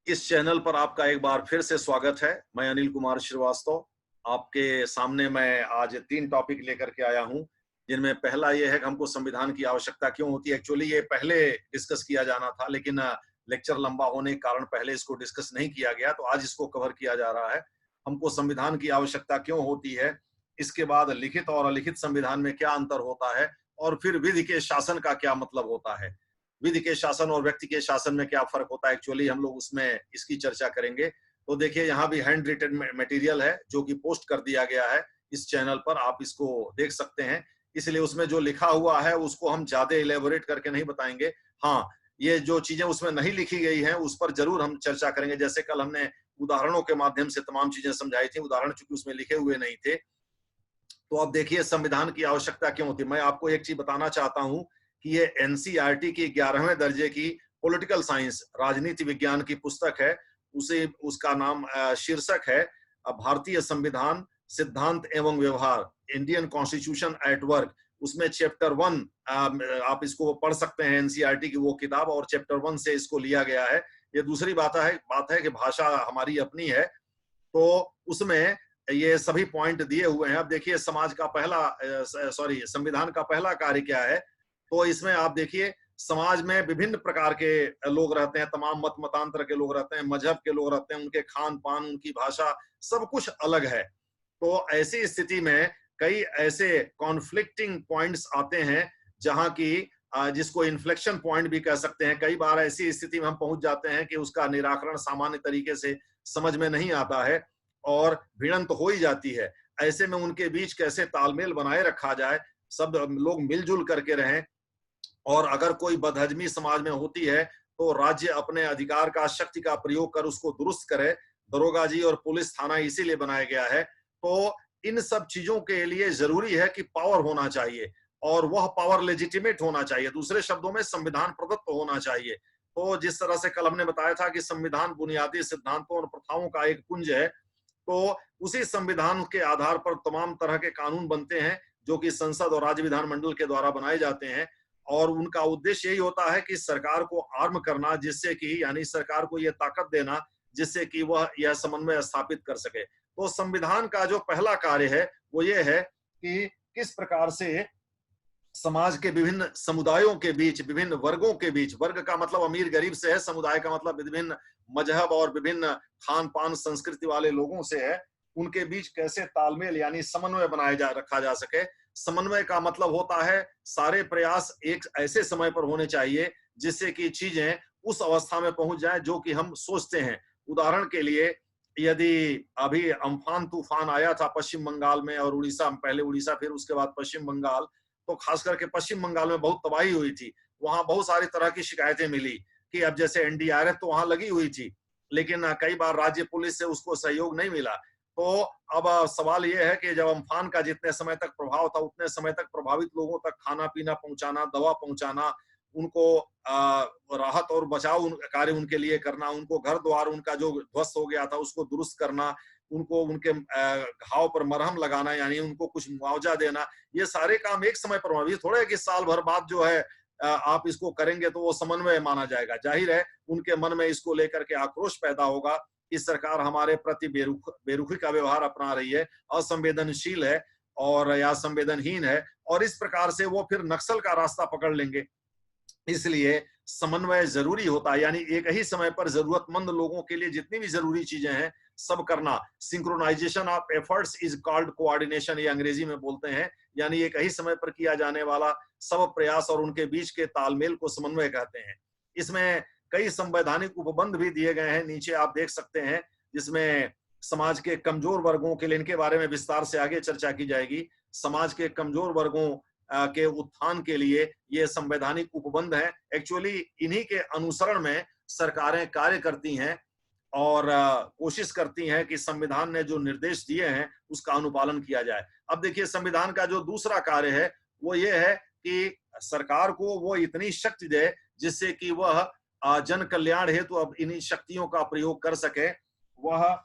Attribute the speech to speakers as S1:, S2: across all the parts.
S1: इस चैनल पर आपका एक बार फिर से स्वागत है। मैं अनिल कुमार श्रीवास्तव। आपके सामने मैं आज 3 टॉपिक लेकर के आया हूं, जिनमें पहला ये है कि हमको संविधान की आवश्यकता क्यों होती है। एक्चुअली ये पहले डिस्कस किया जाना था, लेकिन लेक्चर लंबा होने के कारण पहले इसको डिस्कस नहीं किया गया, तो आज इसको कवर किया जा रहा है। हमको संविधान की आवश्यकता क्यों होती है, इसके बाद लिखित और अलिखित संविधान में क्या अंतर होता है, और फिर विधि के शासन का क्या मतलब होता है। विधि के शासन और व्यक्ति के शासन में क्या फर्क होता है, एक्चुअली हम लोग उसमें इसकी चर्चा करेंगे। तो देखिए, यहाँ भी हैंड रिटन मटेरियल है जो कि पोस्ट कर दिया गया है इस चैनल पर, आप इसको देख सकते हैं। इसलिए उसमें जो लिखा हुआ है उसको हम ज्यादा इलेबोरेट करके नहीं बताएंगे। हाँ, ये जो चीजें उसमें नहीं लिखी गई हैं उस पर जरूर हम चर्चा करेंगे। जैसे कल हमने उदाहरणों के माध्यम से तमाम चीजें समझाई थी, उदाहरण चूंकि उसमें लिखे हुए नहीं थे। तो अब देखिए, संविधान की आवश्यकता क्यों होती है। मैं आपको एक चीज बताना चाहता हूं कि ये एनसीईआरटी की 11वें दर्जे की पॉलिटिकल साइंस राजनीति विज्ञान की पुस्तक है। उसे उसका नाम शीर्षक है भारतीय संविधान सिद्धांत एवं व्यवहार, इंडियन कॉन्स्टिट्यूशन एट वर्क। उसमें चैप्टर 1 आप इसको पढ़ सकते हैं, एनसीईआरटी की वो किताब, और चैप्टर 1 से इसको लिया गया है। ये दूसरी बात है कि भाषा हमारी अपनी है, तो उसमें ये सभी पॉइंट दिए हुए हैं। अब देखिए, संविधान का पहला कार्य क्या है। तो इसमें आप देखिए, समाज में विभिन्न प्रकार के लोग रहते हैं, तमाम मत मतांतर के लोग रहते हैं, मजहब के लोग रहते हैं, उनके खान पान, उनकी भाषा, सब कुछ अलग है। तो ऐसी स्थिति में कई ऐसे कॉन्फ्लिक्टिंग पॉइंट्स आते हैं जहां की जिसको इन्फ्लेक्शन पॉइंट भी कह सकते हैं। कई बार ऐसी स्थिति में हम पहुंच जाते हैं कि उसका निराकरण सामान्य तरीके से समझ में नहीं आता है और भिड़ंत हो ही जाती है। ऐसे में उनके बीच कैसे तालमेल बनाए रखा जाए, सब लोग मिलजुल करके रहें। और अगर कोई बदहजमी समाज में होती है तो राज्य अपने अधिकार का, शक्ति का प्रयोग कर उसको दुरुस्त करे। दरोगा जी और पुलिस थाना इसीलिए बनाया गया है। तो इन सब चीजों के लिए जरूरी है कि पावर होना चाहिए, और वह पावर लेजिटिमेट होना चाहिए। दूसरे शब्दों में संविधान प्रदत्त होना चाहिए। तो जिस तरह से कल हमने बताया था कि संविधान बुनियादी सिद्धांतों और प्रथाओं का एक पुंज है, तो उसी संविधान के आधार पर तमाम तरह के कानून बनते हैं जो कि संसद और राज्य विधानमंडल के द्वारा बनाए जाते हैं। और उनका उद्देश्य यही होता है कि सरकार को आर्म करना, जिससे कि यानी सरकार को यह ताकत देना जिससे कि वह यह समन्वय स्थापित कर सके। तो संविधान का जो पहला कार्य है वो ये है कि किस प्रकार से समाज के विभिन्न समुदायों के बीच, विभिन्न वर्गों के बीच, वर्ग का मतलब अमीर गरीब से है, समुदाय का मतलब विभिन्न मजहब और विभिन्न खान पान संस्कृति वाले लोगों से है, उनके बीच कैसे तालमेल यानी समन्वय रखा जा सके। समन्वय का मतलब होता है सारे प्रयास एक ऐसे समय पर होने चाहिए जिससे कि चीजें उस अवस्था में पहुंच जाए जो कि हम सोचते हैं। उदाहरण के लिए, यदि अभी अम्फान तूफान आया था पश्चिम बंगाल में और उड़ीसा, पहले उड़ीसा फिर उसके बाद पश्चिम बंगाल, तो खास करके पश्चिम बंगाल में बहुत तबाही हुई थी। वहां बहुत सारी तरह की शिकायतें मिली कि अब जैसे एनडीआरएफ तो वहां लगी हुई थी, लेकिन कई बार राज्य पुलिस से उसको सहयोग नहीं मिला। तो अब सवाल यह है कि जब अम्फान का जितने समय तक प्रभाव था उतने समय तक प्रभावित लोगों तक खाना पीना पहुंचाना, दवा पहुंचाना, उनको राहत और बचाव कार्य उनके लिए करना, उनको घर द्वार उनका जो ध्वस्त हो गया था उसको दुरुस्त करना, उनको उनके घाव पर मरहम लगाना, यानी उनको कुछ मुआवजा देना, ये सारे काम एक समय पर होना। थोड़ा है कि साल भर बाद जो है आप इसको करेंगे तो वो समन्वय माना जाएगा। जाहिर है उनके मन में इसको लेकर के आक्रोश पैदा होगा कि सरकार हमारे प्रति बेरुखी का व्यवहार अपना रही है, असंवेदनशील है और या संवेदनहीन है, और इस प्रकार से वो फिर नक्सल का रास्ता पकड़ लेंगे। इसलिए समन्वय जरूरी होता है, यानी एक ही समय पर जरूरतमंद लोगों के लिए जितनी भी जरूरी चीजें हैं सब करना। Synchronisation of efforts is called coordination, ये अंग्रेजी में बोलते हैं, यानी एक ही समय पर किया जाने वाला सब प्रयास और उनके बीच के तालमेल को समन्वय कहते हैं। इसमें कई संवैधानिक उपबंध भी दिए गए हैं, नीचे आप देख सकते हैं, जिसमें समाज के कमजोर वर्गों के लिए, इनके बारे में विस्तार से आगे चर्चा की जाएगी, समाज के कमजोर वर्गों के उत्थान के लिए ये संवैधानिक उपबंध है। एक्चुअली इन्हीं के अनुसरण में सरकारें कार्य करती हैं और कोशिश करती हैं कि संविधान ने जो निर्देश दिए हैं उसका अनुपालन किया जाए। अब देखिए, संविधान का जो दूसरा कार्य है वो ये है कि सरकार को वो इतनी शक्ति दे जिससे कि वह जन कल्याण हेतु अब इन्हीं शक्तियों का प्रयोग कर सके, वह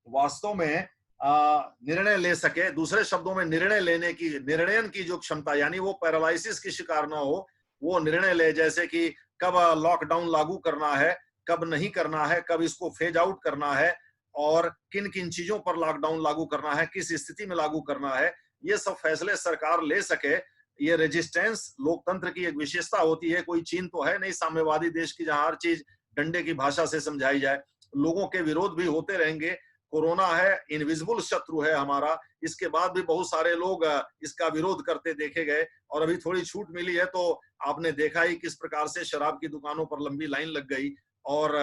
S1: वास्तव में निर्णय ले सके। दूसरे शब्दों में निर्णयन की जो क्षमता, यानी वो पैरालिसिस की शिकार ना हो, वो निर्णय ले, जैसे कि कब लॉकडाउन लागू करना है, कब नहीं करना है, कब इसको फेज आउट करना है और किन किन चीजों पर लॉकडाउन लागू करना है, किस स्थिति में लागू करना है, ये सब फैसले सरकार ले सके। ये रेजिस्टेंस लोकतंत्र की एक विशेषता होती है। कोई चीन तो है नहीं साम्यवादी देश की जहां हर चीज डंडे की भाषा से समझाई जाए। लोगों के विरोध भी होते रहेंगे। कोरोना है, इनविजिबल शत्रु है हमारा, इसके बाद भी बहुत सारे लोग इसका विरोध करते देखे गए और अभी थोड़ी छूट मिली है तो आपने देखा ही किस प्रकार से शराब की दुकानों पर लंबी लाइन लग गई और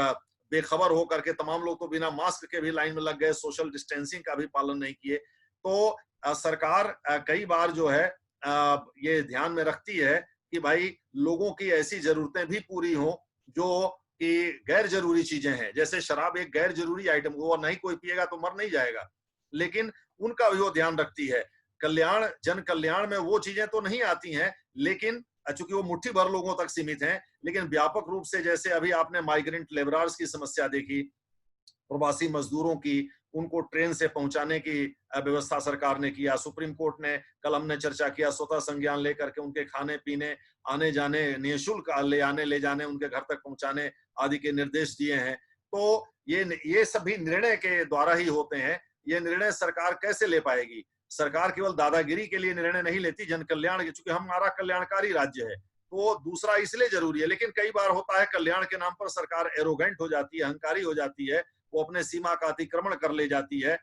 S1: बेखबर होकर के तमाम लोग तो बिना मास्क के भी लाइन में लग गए, सोशल डिस्टेंसिंग का भी पालन नहीं किए। तो सरकार कई बार जो है ये ध्यान में रखती है कि भाई लोगों की ऐसी जरूरतें भी पूरी हों जो कि गैर जरूरी चीजें हैं। जैसे शराब एक गैर जरूरी आइटम, वो नहीं कोई पिएगा तो मर नहीं जाएगा, लेकिन उनका भी वो ध्यान रखती है। कल्याण, जन कल्याण में वो चीजें तो नहीं आती हैं, लेकिन चूंकि वो मुट्ठी भर लोगों तक सीमित हैं, लेकिन व्यापक रूप से जैसे अभी आपने माइग्रेंट लेबरर्स की समस्या देखी, प्रवासी मजदूरों की, उनको ट्रेन से पहुंचाने की व्यवस्था सरकार ने किया। सुप्रीम कोर्ट ने, कल हमने चर्चा किया, स्वतः संज्ञान लेकर के उनके खाने पीने, आने जाने, निःशुल्क ले जाने, उनके घर तक पहुंचाने आदि के निर्देश दिए हैं। तो ये सभी निर्णय के द्वारा ही होते हैं। ये निर्णय सरकार कैसे ले पाएगी? सरकार केवल दादागिरी के लिए निर्णय नहीं लेती, जन कल्याण, क्योंकि हमारा कल्याणकारी राज्य है तो दूसरा इसलिए जरूरी है। लेकिन कई बार होता है कल्याण के नाम पर सरकार एरोगेंट हो जाती है, अहंकारी हो जाती है, वो अपने सीमा का अतिक्रमण कर ले जाती है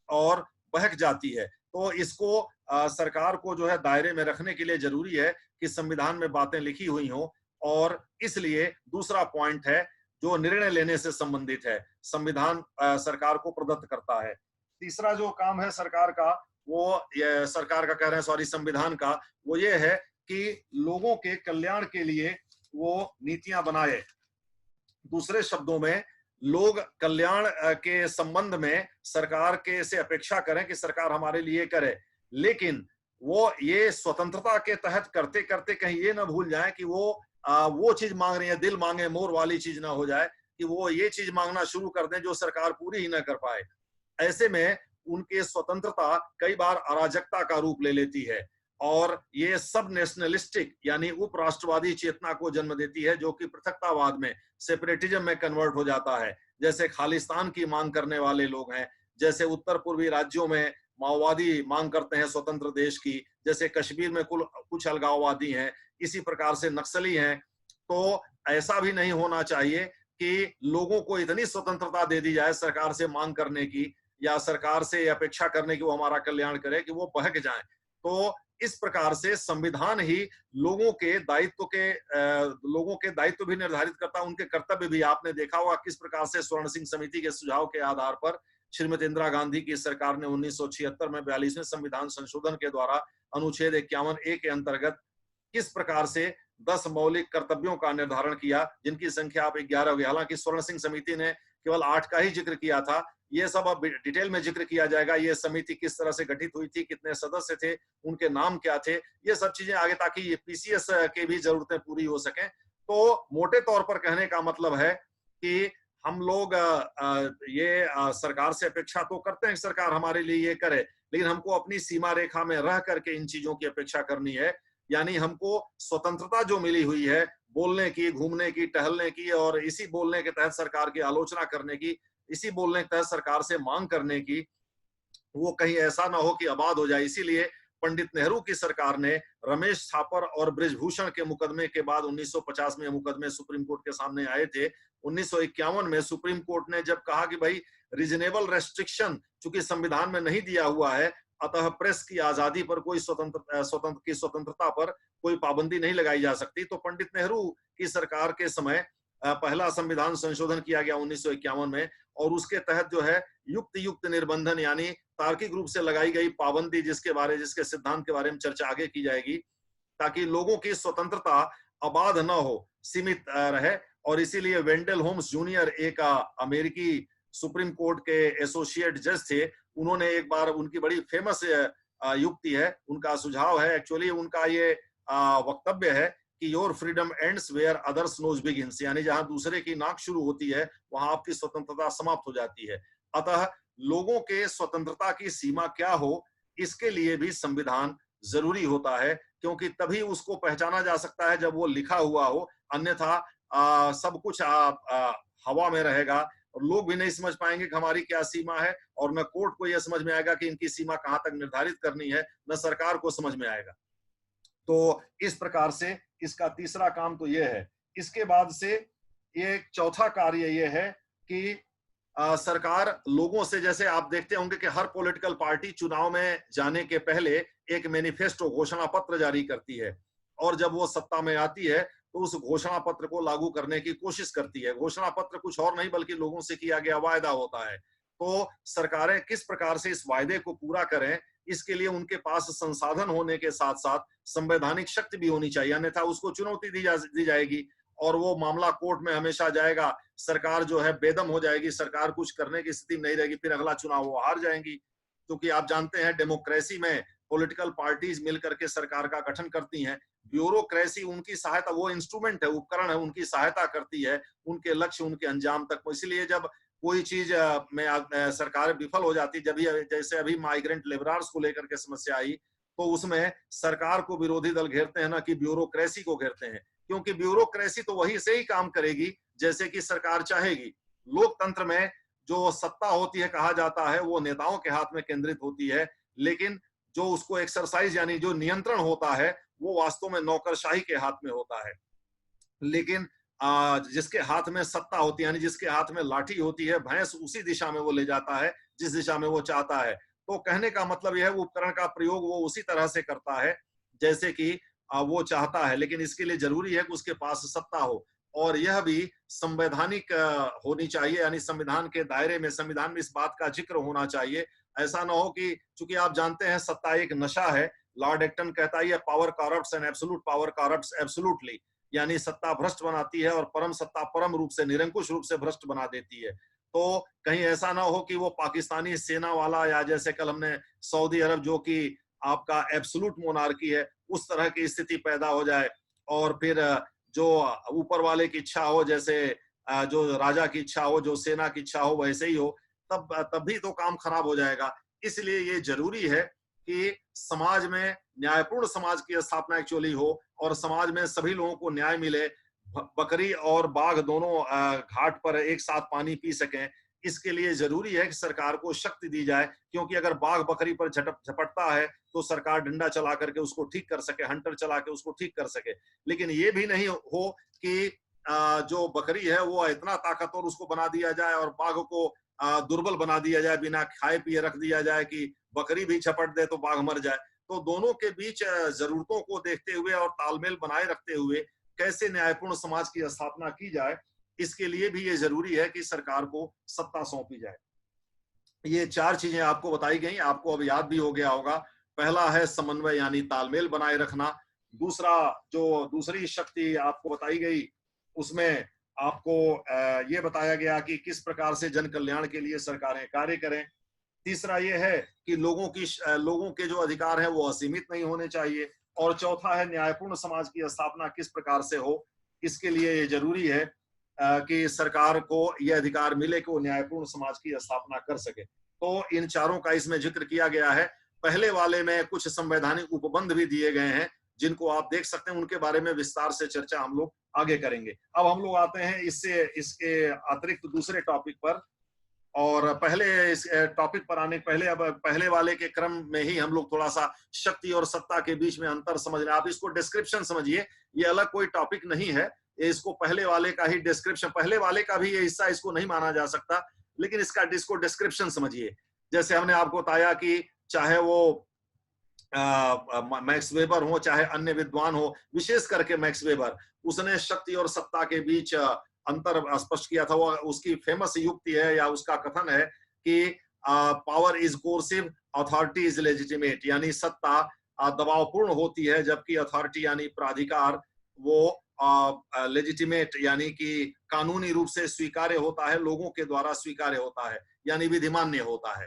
S1: और बहक जाती है। तो इसको सरकार को जो है दायरे में रखने के लिए जरूरी है कि संविधान में बातें लिखी हुई हों। और इसलिए दूसरा पॉइंट है जो निर्णय लेने से संबंधित है, संविधान सरकार को प्रदत्त करता है। तीसरा जो काम है सरकार का, वो ये सरकार का कह रहे हैं, सॉरी, संविधान का, वो ये है कि लोगों के कल्याण के लिए वो नीतियां बनाए। दूसरे शब्दों में, लोग कल्याण के संबंध में सरकार के से अपेक्षा करें कि सरकार हमारे लिए करे, लेकिन वो ये स्वतंत्रता के तहत करते करते कहीं ये ना भूल जाए कि वो चीज मांग रही है, दिल मांगे मोर वाली चीज ना हो जाए कि वो ये चीज मांगना शुरू कर दें जो सरकार पूरी ही ना कर पाए। ऐसे में उनके स्वतंत्रता कई बार अराजकता का रूप ले लेती है और ये सब नेशनलिस्टिक यानी उपराष्ट्रवादी चेतना को जन्म देती है, जो कि पृथकतावाद में, सेपरेटिज्म में कन्वर्ट हो जाता है। जैसे खालिस्तान की मांग करने वाले लोग हैं, जैसे उत्तर पूर्वी राज्यों में माओवादी मांग करते हैं स्वतंत्र देश की, जैसे कश्मीर में कुछ अलगाववादी हैं, इसी प्रकार से नक्सली हैं। तो ऐसा भी नहीं होना चाहिए कि लोगों को इतनी स्वतंत्रता दे दी जाए सरकार से मांग करने की या सरकार से अपेक्षा करने की वो हमारा कल्याण करे कि वो बहक जाएं। तो इस प्रकार से संविधान ही लोगों के दायित्व भी निर्धारित करता है, उनके कर्तव्य भी। आपने देखा होगा किस प्रकार से स्वर्ण सिंह समिति के सुझाव के आधार पर श्रीमती इंदिरा गांधी की सरकार ने 1976 में 42वें संविधान संशोधन के द्वारा अनुच्छेद 51A के अंतर्गत किस प्रकार से 10 मौलिक कर्तव्यों का निर्धारण किया, जिनकी संख्या आप 11 हो गई। हालांकि स्वर्ण सिंह समिति ने केवल 8 का ही जिक्र किया था। ये सब अब डिटेल में जिक्र किया जाएगा, ये समिति किस तरह से गठित हुई थी, कितने सदस्य थे, उनके नाम क्या थे, ये सब चीजें आगे, ताकि ये पीसीएस के भी जरूरतें पूरी हो सकें। तो मोटे तौर पर कहने का मतलब है कि हम लोग सरकार से अपेक्षा तो करते हैं कि सरकार हमारे लिए ये करे, लेकिन हमको अपनी सीमा रेखा में रह करके इन चीजों की अपेक्षा करनी है। यानी हमको स्वतंत्रता जो मिली हुई है बोलने की, घूमने की, टहलने की, और इसी बोलने के तहत सरकार की आलोचना करने की, इसी बोलने के तहत सरकार से मांग करने की, वो कहीं ऐसा ना हो कि आबाद हो जाए। इसीलिए पंडित नेहरू की सरकार ने रमेश थापर और बृजभूषण के मुकदमे के बाद 1950 में मुकदमे सुप्रीम कोर्ट के सामने आए थे। 1951 में सुप्रीम कोर्ट ने जब कहा कि भाई रीजनेबल रेस्ट्रिक्शन चूंकि संविधान में नहीं दिया हुआ है, अतः प्रेस की आजादी पर कोई स्वतंत्रता पर कोई पाबंदी नहीं लगाई जा सकती, तो पंडित नेहरू की सरकार के समय पहला संविधान संशोधन किया गया 1951 में, और उसके तहत जो है युक्त निर्बंधन यानी तार्किक रूप से लगाई गई पाबंदी, जिसके सिद्धांत के बारे में चर्चा आगे की जाएगी, ताकि लोगों की स्वतंत्रता अबाध न हो, सीमित रहे। और इसीलिए वेंडल होम्स जूनियर एक अमेरिकी सुप्रीम कोर्ट के एसोसिएट जज थे, उन्होंने एक बार, उनकी बड़ी फेमस युक्ति है, उनका सुझाव है, एक्चुअली उनका ये वक्तव्य है कि your freedom ends where others nose begins, यानी जहां दूसरे की नाक शुरू होती है वहां आपकी स्वतंत्रता समाप्त हो जाती है। अतः लोगों के स्वतंत्रता की सीमा क्या हो, इसके लिए भी संविधान जरूरी होता है, क्योंकि तभी उसको पहचाना जा सकता है जब वो लिखा हुआ हो। अन्यथा सब कुछ हवा में रहेगा और लोग भी नहीं समझ पाएंगे कि हमारी क्या सीमा है, और न कोर्ट को यह समझ में आएगा कि इनकी सीमा कहां तक निर्धारित करनी है, न सरकार को समझ में आएगा। तो इस प्रकार से इसका तीसरा काम तो यह है। इसके बाद से ये चौथा कार्य यह है कि सरकार लोगों से, जैसे आप देखते होंगे कि हर पॉलिटिकल पार्टी चुनाव में जाने के पहले एक मैनिफेस्टो घोषणा पत्र जारी करती है, और जब वो सत्ता में आती है तो उस घोषणा पत्र को लागू करने की कोशिश करती है। घोषणा पत्र कुछ और नहीं बल्कि लोगों से किया गया वायदा होता है। तो सरकारें किस प्रकार से इस वायदे को पूरा करें, इसके लिए उनके पास संसाधन होने के साथ साथ संवैधानिक शक्ति भी होनी चाहिए, अन्यथा उसको चुनौती दी जाएगी और वो मामला कोर्ट में हमेशा जाएगा। सरकार जो है बेदम हो जाएगी, सरकार कुछ करने की स्थिति में नहीं रहेगी, फिर अगला चुनाव वो हार जाएंगी। क्योंकि आप जानते हैं डेमोक्रेसी में पॉलिटिकल पार्टीज मिलकर के सरकार का गठन करती हैं। ब्यूरोक्रेसी उनकी सहायता, वो इंस्ट्रूमेंट है, उपकरण है, उनकी सहायता करती है उनके लक्ष्य, उनके अंजाम तक। इसलिए जब कोई चीज में सरकार विफल हो जाती, जब जैसे अभी माइग्रेंट लेबरर्स को लेकर के समस्या आई, तो उसमें सरकार को विरोधी दल घेरते हैं ना कि ब्यूरोक्रेसी को घेरते हैं, क्योंकि ब्यूरोक्रेसी तो वही से ही काम करेगी जैसे कि सरकार चाहेगी। लोकतंत्र में जो सत्ता होती है, कहा जाता है, वो नेताओं के हाथ में केंद्रित होती है, लेकिन जो उसको एक्सरसाइज यानी जो नियंत्रण होता है वो वास्तव में नौकरशाही के हाथ में होता है। लेकिन जिसके हाथ में सत्ता होती है, यानी जिसके हाथ में लाठी होती है, भैंस उसी दिशा में वो ले जाता है जिस दिशा में वो चाहता है। तो कहने का मतलब यह है, वो उपकरण का प्रयोग वो उसी तरह से करता है जैसे कि वो चाहता है, लेकिन इसके लिए जरूरी है कि उसके पास सत्ता हो, और यह भी संवैधानिक होनी चाहिए, यानी संविधान के दायरे में, संविधान में इस बात का जिक्र होना चाहिए। ऐसा ना हो कि, चूंकि आप जानते हैं सत्ता एक नशा है, लॉर्ड एक्टन कहता है power corrupts and absolute power corrupts absolutely, यानी सत्ता भ्रष्ट बनाती है और परम सत्ता परम रूप से, निरंकुश रूप से भ्रष्ट बना देती है। तो कहीं ऐसा ना हो कि वो पाकिस्तानी सेना वाला, या जैसे कल हमने सऊदी अरब जो कि आपका एब्सोल्यूट मोनार्की है, उस तरह की स्थिति पैदा हो जाए, और फिर जो ऊपर वाले की इच्छा हो, जैसे जो राजा की इच्छा हो, जो सेना की इच्छा हो, वैसे ही हो, तब भी तो काम खराब हो जाएगा। इसलिए ये जरूरी है कि समाज में न्यायपूर्ण समाज की स्थापना एक्चुअली हो, और समाज में सभी लोगों को न्याय मिले, बकरी और बाघ दोनों घाट पर एक साथ पानी पी सकें। इसके लिए जरूरी है कि सरकार को शक्ति दी जाए, क्योंकि अगर बाघ बकरी पर झपटता है तो सरकार डंडा चला करके उसको ठीक कर सके, हंटर चला के उसको ठीक कर सके। लेकिन ये भी नहीं हो कि जो बकरी है वो इतना ताकतवर उसको बना दिया जाए और बाघ को दुर्बल बना दिया जाए, बिना खाए पिए रख दिया जाए कि बकरी भी झपट दे तो बाघ मर जाए। तो दोनों के बीच जरूरतों को देखते हुए और तालमेल बनाए रखते हुए कैसे न्यायपूर्ण समाज की स्थापना की जाए, इसके लिए भी ये जरूरी है कि सरकार को सत्ता सौंपी जाए। ये 4 चीजें आपको बताई गई, आपको अब याद भी हो गया होगा। पहला है समन्वय यानी तालमेल बनाए रखना। दूसरा, जो दूसरी शक्ति आपको बताई गई, उसमें आपको ये बताया गया कि किस प्रकार से जन कल्याण के लिए सरकारें कार्य करें। तीसरा ये है कि लोगों के जो अधिकार हैं वो असीमित नहीं होने चाहिए। और चौथा है न्यायपूर्ण समाज की स्थापना किस प्रकार से हो, इसके लिए ये जरूरी है कि सरकार को यह अधिकार मिले कि वो न्यायपूर्ण समाज की स्थापना कर सके। तो इन चारों का इसमें जिक्र किया गया है। पहले वाले में कुछ संवैधानिक उपबंध भी दिए गए हैं जिनको आप देख सकते हैं, उनके बारे में विस्तार से चर्चा हम लोग आगे करेंगे। अब हम लोग आते हैं इसके अतिरिक्त दूसरे टॉपिक पर, और पहले इस टॉपिक पर आने पहले, अब पहले वाले के क्रम में ही हम लोग थोड़ा सा शक्ति और सत्ता के बीच में अंतर समझ रहे हैं। आप इसको डिस्क्रिप्शन समझिए, ये अलग कोई टॉपिक नहीं है, इसको पहले वाले का ही डिस्क्रिप्शन, पहले वाले का भी ये हिस्सा इसको नहीं माना जा सकता, लेकिन इसको डिस्क्रिप्शन समझिए। जैसे हमने आपको बताया कि चाहे वो मैक्स वेबर हो, चाहे अन्य विद्वान हो, विशेष करके मैक्स वेबर, उसने शक्ति और सत्ता के बीच अंतर स्पष्ट किया था। वो उसकी फेमस युक्ति है या उसका कथन है कि power is coercive, authority is legitimate, यानी सत्ता दबावपूर्ण होती है, जबकि अथॉरिटी यानी प्राधिकार वो लेजिटिमेट यानी कि कानूनी रूप से स्वीकार्य होता है, लोगों के द्वारा स्वीकार्य होता है, यानी विधिमान्य होता है।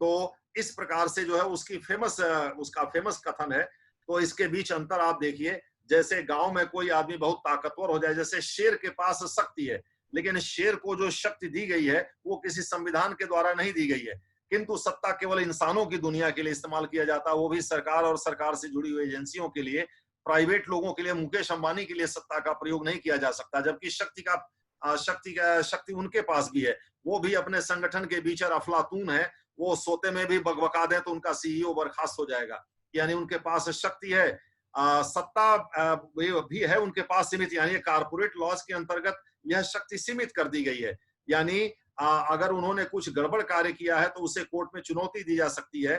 S1: तो इस प्रकार से जो है उसका फेमस कथन है। तो इसके बीच अंतर आप देखिए, जैसे गांव में कोई आदमी बहुत ताकतवर हो जाए, जैसे शेर के पास शक्ति है, लेकिन शेर को जो शक्ति दी गई है वो किसी संविधान के द्वारा नहीं दी गई है, किंतु सत्ता केवल इंसानों की दुनिया के लिए इस्तेमाल किया जाता है, वो भी सरकार और सरकार से जुड़ी हुई एजेंसियों के लिए। प्राइवेट लोगों के लिए, मुकेश अंबानी के लिए सत्ता का प्रयोग नहीं किया जा सकता, जबकि शक्ति का शक्ति उनके पास भी है। वो भी अपने संगठन के बीचर अफलातून है, वो सोते में भी बकबका दें तो उनका सीईओ बर्खास्त हो जाएगा। यानी उनके पास शक्ति है, सत्ता भी है उनके पास सीमित, यानी कारपोरेट लॉज के अंतर्गत यह शक्ति सीमित कर दी गई है। यानी अगर उन्होंने कुछ गड़बड़ कार्य किया है तो उसे कोर्ट में चुनौती दी जा सकती है।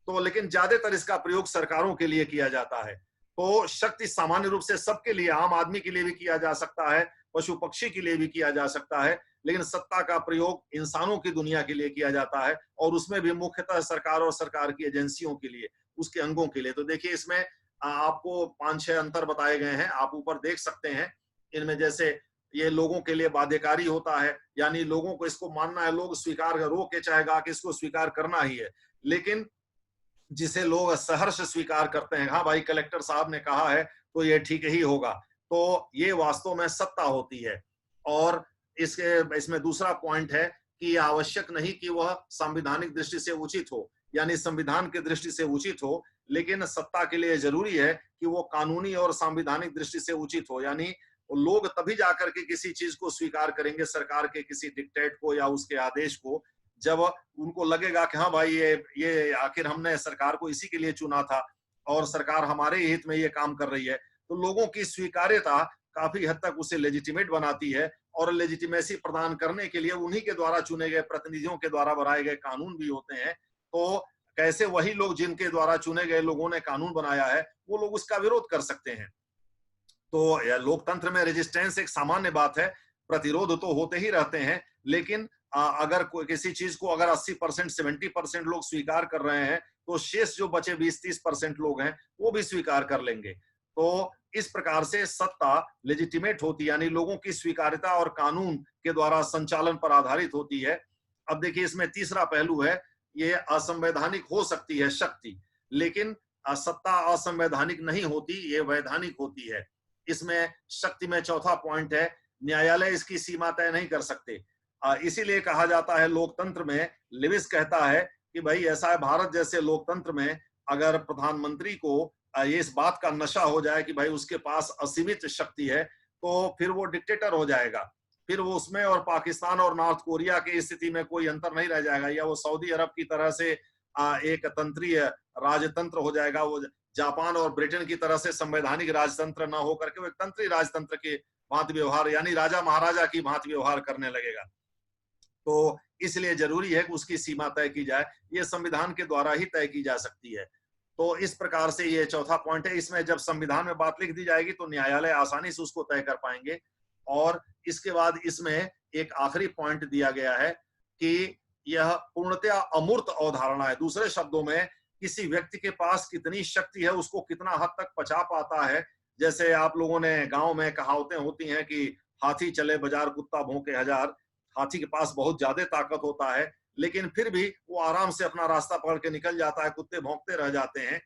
S1: तो लेकिन ज्यादातर इसका प्रयोग सरकारों के लिए किया जाता है। तो शक्ति सामान्य रूप से सबके लिए, आम आदमी के लिए भी किया जा सकता है, पशु पक्षी के लिए भी किया जा सकता है, लेकिन सत्ता का प्रयोग इंसानों की दुनिया के लिए किया जाता है, और उसमें भी मुख्यतः सरकार और सरकार की एजेंसियों के लिए, उसके अंगों के लिए। तो देखिए इसमें आपको 5-6 अंतर बताए गए हैं, आप ऊपर देख सकते हैं। इनमें जैसे ये लोगों के लिए बाध्यकारी होता है, यानी लोगों को इसको मानना है, लोग स्वीकार रो के चाहेगा कि इसको स्वीकार करना ही है, लेकिन जिसे लोग सहर्ष स्वीकार करते हैं, हाँ भाई कलेक्टर साहब ने कहा है तो ये ठीक ही होगा, तो ये वास्तव में सत्ता होती है। और इसमें दूसरा पॉइंट है कि आवश्यक नहीं कि वह संवैधानिक दृष्टि से उचित हो, यानी संविधान की दृष्टि से उचित हो, लेकिन सत्ता के लिए जरूरी है कि वो कानूनी और संवैधानिक दृष्टि से उचित हो। यानी लोग तभी जाकर के किसी चीज को स्वीकार करेंगे, सरकार के किसी डिक्टेट को या उसके आदेश को, जब उनको लगेगा कि हाँ भाई ये आखिर हमने सरकार को इसी के लिए चुना था और सरकार हमारे हित में ये काम कर रही है। तो लोगों की स्वीकार्यता काफी हद तक उसे लेजिटिमेट बनाती है, और लेजिटिमेसी प्रदान करने के लिए उन्हीं के द्वारा चुने गए प्रतिनिधियों के द्वारा बनाए गए कानून भी होते हैं। तो कैसे वही लोग जिनके द्वारा चुने गए लोगों ने कानून बनाया है, वो लोग उसका विरोध कर सकते हैं। तो लोकतंत्र में रेजिस्टेंस एक सामान्य बात है, प्रतिरोध तो होते ही रहते हैं, लेकिन अगर कोई किसी चीज को अगर 80%, 70% लोग स्वीकार कर रहे हैं, तो शेष जो बचे 20-30% लोग हैं वो भी स्वीकार कर लेंगे। तो इस प्रकार से सत्ता लेजिटिमेट होती है, यानी लोगों की स्वीकार्यता और कानून के द्वारा संचालन पर आधारित होती है। अब देखिए इसमें तीसरा पहलू है, ये असंवैधानिक हो सकती है शक्ति, लेकिन सत्ता असंवैधानिक नहीं होती, ये वैधानिक होती है। इसमें शक्ति में चौथा पॉइंट है, न्यायालय इसकी सीमा तय नहीं कर सकते। इसीलिए कहा जाता है लोकतंत्र में, लिविस कहता है कि भाई ऐसा है, भारत जैसे लोकतंत्र में अगर प्रधानमंत्री को ये इस बात का नशा हो जाए कि भाई उसके पास असीमित शक्ति है, तो फिर वो डिक्टेटर हो जाएगा। फिर वो उसमें और पाकिस्तान और नॉर्थ कोरिया की स्थिति में कोई अंतर नहीं रह जाएगा, या वो सऊदी अरब की तरह से एक तंत्रीय राजतंत्र हो जाएगा। वो जापान और ब्रिटेन की तरह से संवैधानिक राजतंत्र न होकर के वो एक तंत्री राजतंत्र के भांति व्यवहार, यानी राजा महाराजा की भांति व्यवहार करने लगेगा। तो इसलिए जरूरी है कि उसकी सीमा तय की जाए, ये संविधान के द्वारा ही तय की जा सकती है। तो इस प्रकार से ये चौथा पॉइंट है। इसमें जब संविधान में बात लिख दी जाएगी तो न्यायालय आसानी से उसको तय कर पाएंगे। और इसके बाद इसमें एक आखिरी पॉइंट दिया गया है कि यह पूर्णतया अमूर्त अवधारणा है। दूसरे शब्दों में, किसी व्यक्ति के पास कितनी शक्ति है, उसको कितना हद तक पचा पाता है। जैसे आप लोगों ने गांव में कहावतें होती हैं कि हाथी चले बाजार कुत्ता भौंके हजार। हाथी के पास बहुत ज्यादा ताकत होता है, लेकिन फिर भी वो आराम से अपना रास्ता पकड़ के निकल जाता है, कुत्ते भौंकते रह जाते हैं।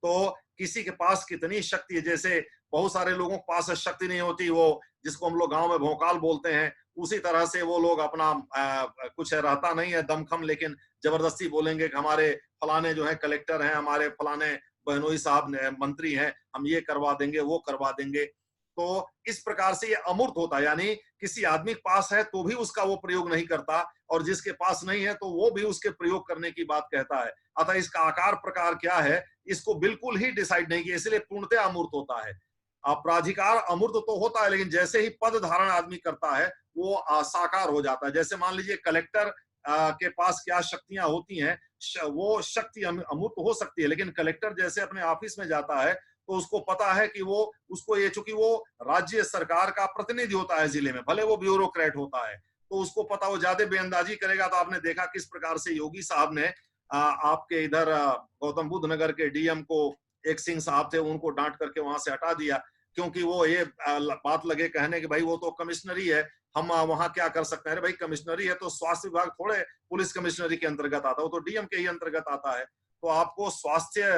S1: तो किसी के पास कितनी शक्ति है, जैसे बहुत सारे लोगों के पास शक्ति नहीं होती, वो जिसको हम लोग गांव में भौकाल बोलते हैं, उसी तरह से वो लोग अपना कुछ रहता नहीं है दमखम, लेकिन जबरदस्ती बोलेंगे कि हमारे फलाने जो है कलेक्टर हैं, हमारे फलाने बहनोई साहब मंत्री हैं, हम ये करवा देंगे वो करवा देंगे। तो इस प्रकार से ये अमूर्त होता है, यानी किसी आदमी के पास है तो भी उसका वो प्रयोग नहीं करता, और जिसके पास नहीं है तो वो भी उसके प्रयोग करने की बात कहता है। अतः इसका आकार प्रकार क्या है, इसको बिल्कुल ही डिसाइड नहीं किया, इसलिए पूर्णतः अमूर्त होता है। प्राधिकार अमूर्त तो होता है, लेकिन जैसे ही पद धारण आदमी करता है वो साकार हो जाता है। जैसे मान लीजिए कलेक्टर के पास क्या शक्तियां होती हैं, वो शक्ति अमूर्त हो सकती है, लेकिन कलेक्टर जैसे अपने ऑफिस में जाता है तो उसको पता है कि वो उसको ये, चूंकि वो राज्य सरकार का प्रतिनिधि होता है जिले में, भले वो ब्यूरोक्रेट होता है, तो उसको पता, वो ज्यादा बेअंदाजी करेगा। तो आपने देखा किस प्रकार से योगी साहब ने आपके इधर गौतम बुद्ध नगर के डीएम को, एक सिंह साहब थे, उनको डांट करके वहां से हटा दिया, क्योंकि वो ये बात लगे कहने कि भाई वो तो कमिश्नरी है, हम वहां क्या कर सकते हैं। अरे भाई कमिश्नरी है तो स्वास्थ्य विभाग थोड़े पुलिस कमिश्नरी के अंतर्गत आता है, वो तो डीएम के ही अंतर्गत आता है। तो आपको स्वास्थ्य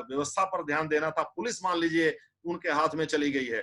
S1: व्यवस्था पर ध्यान देना था, पुलिस मान लीजिए उनके हाथ में चली गई है।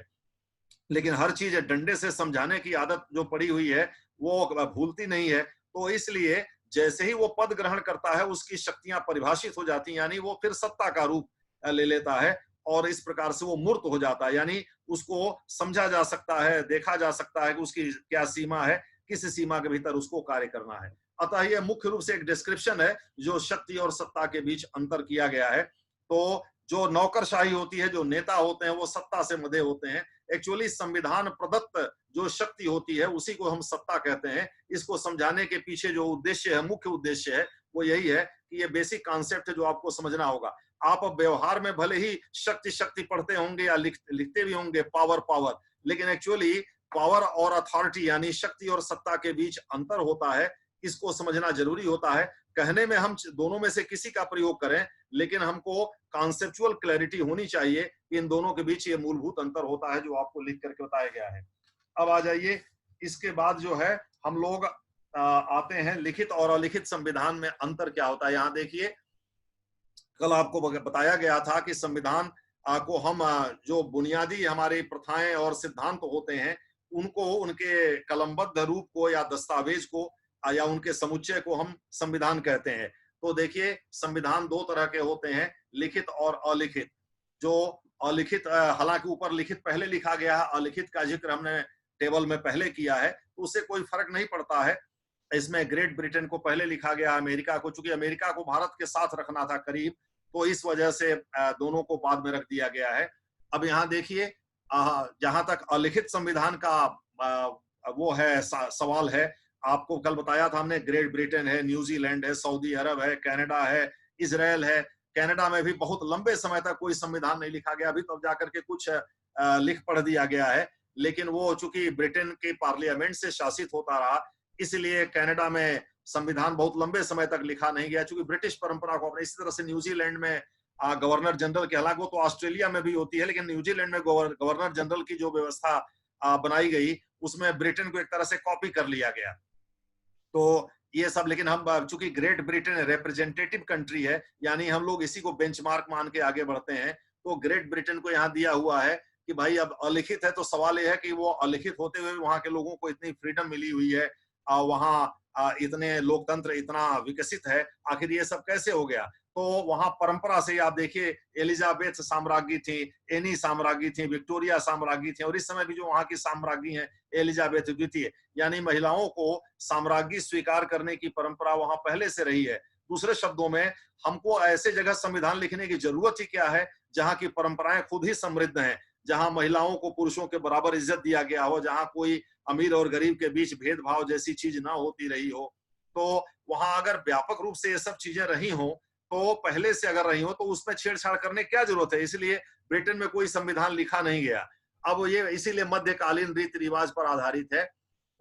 S1: लेकिन हर चीज डंडे से समझाने की आदत जो पड़ी हुई है वो भूलती नहीं है। तो इसलिए जैसे ही वो पद ग्रहण करता है उसकी शक्तियां परिभाषित हो जाती हैं, यानी वो फिर सत्ता का रूप ले लेता है। और इस प्रकार से वो मूर्त हो जाता है, यानी उसको समझा जा सकता है, देखा जा सकता है कि उसकी क्या सीमा है, किस सीमा के भीतर उसको कार्य करना है। अतः यह मुख्य रूप से एक डिस्क्रिप्शन है जो शक्ति और सत्ता के बीच अंतर किया गया है। तो जो नौकरशाही होती है, जो नेता होते हैं वो सत्ता से मधे होते हैं। एक्चुअली संविधान प्रदत्त जो शक्ति होती है उसी को हम सत्ता कहते हैं। इसको समझाने के पीछे जो उद्देश्य है, मुख्य उद्देश्य है, वो यही है कि ये बेसिक कॉन्सेप्ट है जो आपको समझना होगा। आप व्यवहार में भले ही शक्ति शक्ति पढ़ते होंगे या लिखते भी होंगे पावर पावर, लेकिन एक्चुअली पावर और अथॉरिटी यानी शक्ति और सत्ता के बीच अंतर होता है। इसको समझना जरूरी होता है। कहने में हम दोनों में से किसी का प्रयोग करें, लेकिन हमको कॉन्सेप्चुअल क्लैरिटी होनी चाहिए कि इन दोनों के बीच ये मूलभूत अंतर होता है जो आपको लिख करके बताया गया है। अब आ जाइए, इसके बाद जो है हम लोग आते हैं लिखित और अलिखित संविधान में अंतर क्या होता है। यहाँ देखिए, कल आपको बताया गया था कि संविधान को हम जो बुनियादी हमारी प्रथाएं और सिद्धांत होते हैं उनको, उनके कलमबद्ध रूप को या दस्तावेज को या उनके समुच्चय को हम संविधान कहते हैं। तो देखिए, संविधान दो तरह के होते हैं, लिखित और अलिखित। जो अलिखित, हालांकि ऊपर लिखित पहले लिखा गया है, अलिखित का जिक्र हमने टेबल में पहले किया है, तो उससे कोई फर्क नहीं पड़ता है। इसमें ग्रेट ब्रिटेन को पहले लिखा गया, अमेरिका को, चूंकि अमेरिका को भारत के साथ रखना था करीब, तो इस वजह से दोनों को बाद में रख दिया गया है। अब यहाँ देखिए, जहां तक अलिखित संविधान का वो है सवाल है, आपको कल बताया था हमने, ग्रेट ब्रिटेन है, न्यूजीलैंड है, सऊदी अरब है, कनाडा है, इजराइल है। कनाडा में भी बहुत लंबे समय तक कोई संविधान नहीं लिखा गया, अभी तो जाकर के कुछ लिख पढ़ दिया गया है, लेकिन वो चूंकि ब्रिटेन के पार्लियामेंट से शासित होता रहा, इसलिए कनाडा में संविधान बहुत लंबे समय तक लिखा नहीं गया, चूंकि ब्रिटिश परंपरा को अपने। इसी तरह से न्यूजीलैंड में गवर्नर जनरल की, हालांकि वो तो ऑस्ट्रेलिया में भी होती है, लेकिन न्यूजीलैंड में गवर्नर जनरल की जो व्यवस्था बनाई गई उसमें ब्रिटेन को एक तरह से कॉपी कर लिया गया। तो ये सब, लेकिन हम चूंकि ग्रेट ब्रिटेन रिप्रेजेंटेटिव कंट्री है, यानी हम लोग इसी को बेंचमार्क मान के आगे बढ़ते हैं, तो ग्रेट ब्रिटेन को यहाँ दिया हुआ है कि भाई अब अलिखित है, तो सवाल यह है कि वो अलिखित होते हुए वहां के लोगों को इतनी फ्रीडम मिली हुई है, वहां इतने लोकतंत्र इतना विकसित है, आखिर ये सब कैसे हो गया। तो वहां परंपरा से आप देखिए, एलिजाबेथ साम्राज्ञी थी, एनी साम्राज्ञी थी, विक्टोरिया साम्राज्ञी थी, और इस समय भी जो वहां की साम्राज्ञी है एलिजाबेथ द्वितीय, यानी महिलाओं को साम्राज्ञी स्वीकार करने की परंपरा वहां पहले से रही है। दूसरे शब्दों में, हमको ऐसे जगह संविधान लिखने की जरूरत ही क्या है जहां की परंपराएं खुद ही समृद्ध हैं, जहां महिलाओं को पुरुषों के बराबर इज्जत दिया गया हो, जहां कोई अमीर और गरीब के बीच भेदभाव जैसी चीज ना होती रही हो। तो वहां अगर व्यापक रूप से ये सब चीजें रही हो, तो पहले से अगर रही हो, तो उसमें छेड़छाड़ करने क्या जरूरत है। इसलिए ब्रिटेन में कोई संविधान लिखा नहीं गया। अब ये इसीलिए मध्यकालीन रीति रिवाज पर आधारित है,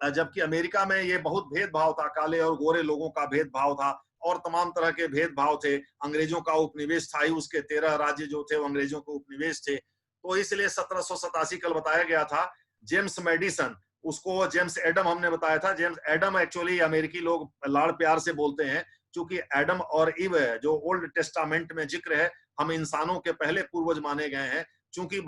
S1: जबकि अमेरिका में ये बहुत भेदभाव था, काले और गोरे लोगों का भेदभाव था और तमाम तरह के भेदभाव थे। अंग्रेजों का उपनिवेश था ही, उसके 13 राज्य जो थे वो अंग्रेजों के उपनिवेश थे। तो इसलिए 1787 कल बताया गया था, जेम्स मेडिसन, उसको जेम्स एडम हमने बताया था। जेम्स एडम एक्चुअली अमेरिकी लोग लाड़ प्यार से बोलते हैं, क्योंकि एडम और इव जो ओल्ड टेस्टामेंट में जिक्र है, हम इंसानों के पहले पूर्वज माने गए हैं। चूंकि